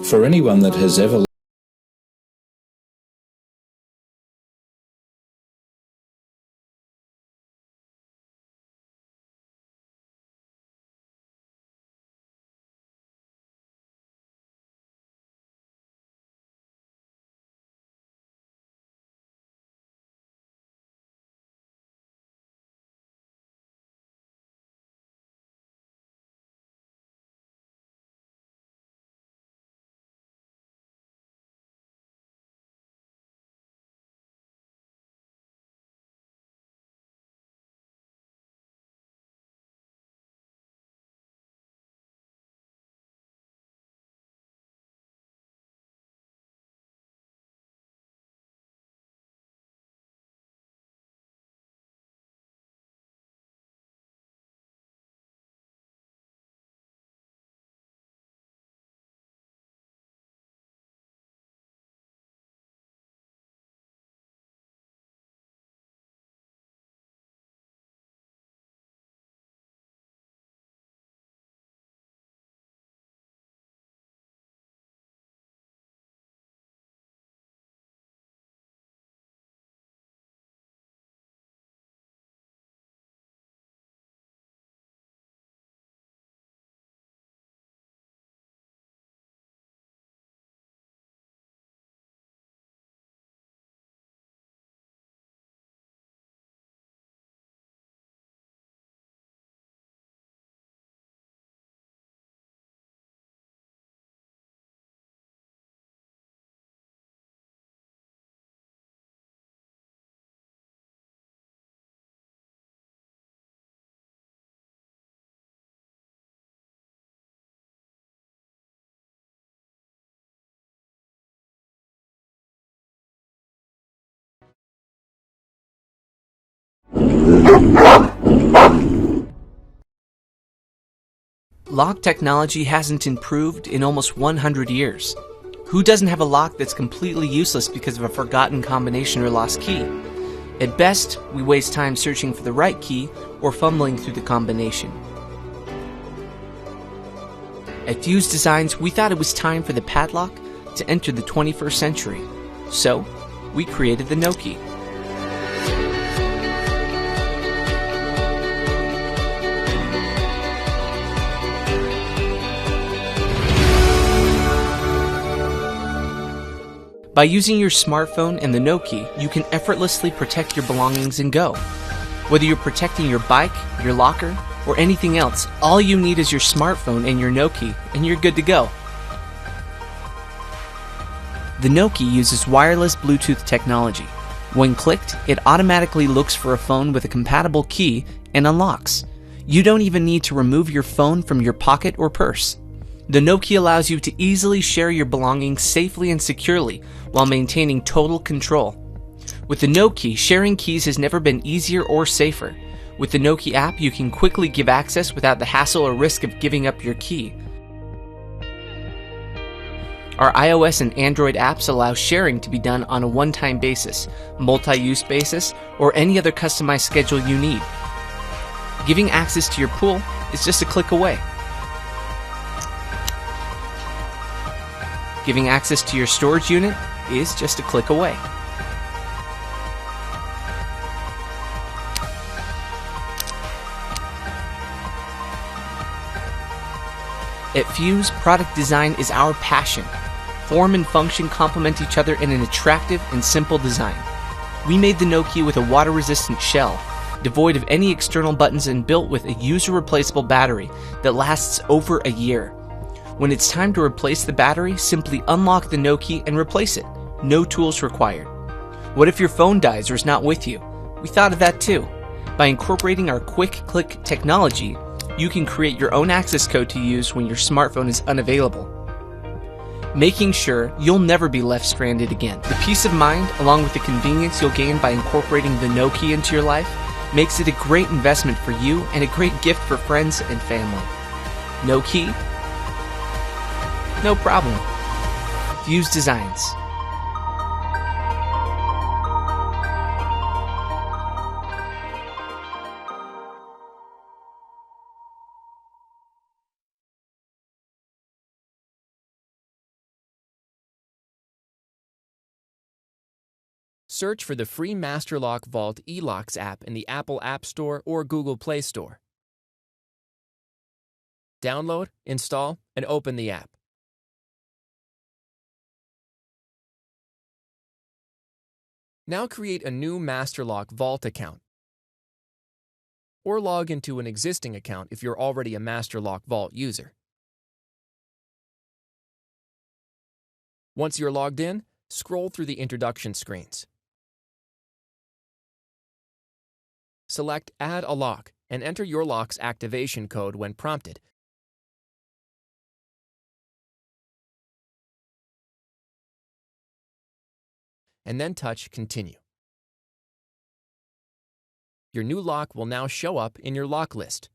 For anyone that has ever Lock technology hasn't improved in almost 100 years. Who doesn't have a lock that's completely useless because of a forgotten combination or lost key? At best, we waste time searching for the right key or fumbling through the combination. At Fuse Designs, we thought it was time for the Padlock to enter the 21st century. So, we created the Noke. By using your smartphone and the Noke, you can effortlessly protect your belongings and go. Whether you're protecting your bike, your locker, or anything else, all you need is your smartphone and your Noke, and you're good to go. The Noke uses wireless Bluetooth technology. When clicked, it automatically looks for a phone with a compatible key and unlocks. You don't even need to remove your phone from your pocket or purse. The Noke allows you to easily share your belongings safely and securely while maintaining total control. With the Noke, sharing keys has never been easier or safer. With the Noke app, you can quickly give access without the hassle or risk of giving up your key. Our iOS and Android apps allow sharing to be done on a one-time basis, multi-use basis, or any other customized schedule you need. Giving access to your pool is just a click away. Giving access to your storage unit is just a click away. At Fuse, product design is our passion. Form and function complement each other in an attractive and simple design. We made the Noke with a water-resistant shell, devoid of any external buttons and built with a user-replaceable battery that lasts over a year. When it's time to replace the battery, simply unlock the Noke and replace it. No tools required. What if your phone dies or is not with you? We thought of that too. By incorporating our quick click technology, you can create your own access code to use when your smartphone is unavailable, making sure you'll never be left stranded again. The peace of mind, along with the convenience you'll gain by incorporating the Noke into your life, makes it a great investment for you and a great gift for friends and family. No key? No problem. Fuse Designs. Search for the free MasterLock Vault eLocks app in the Apple App Store or Google Play Store. Download, install, and open the app. Now create a new MasterLock Vault account, or log into an existing account if you're already a MasterLock Vault user. Once you're logged in, scroll through the introduction screens. Select Add a Lock and enter your lock's activation code when prompted. And then touch Continue. Your new lock will now show up in your lock list.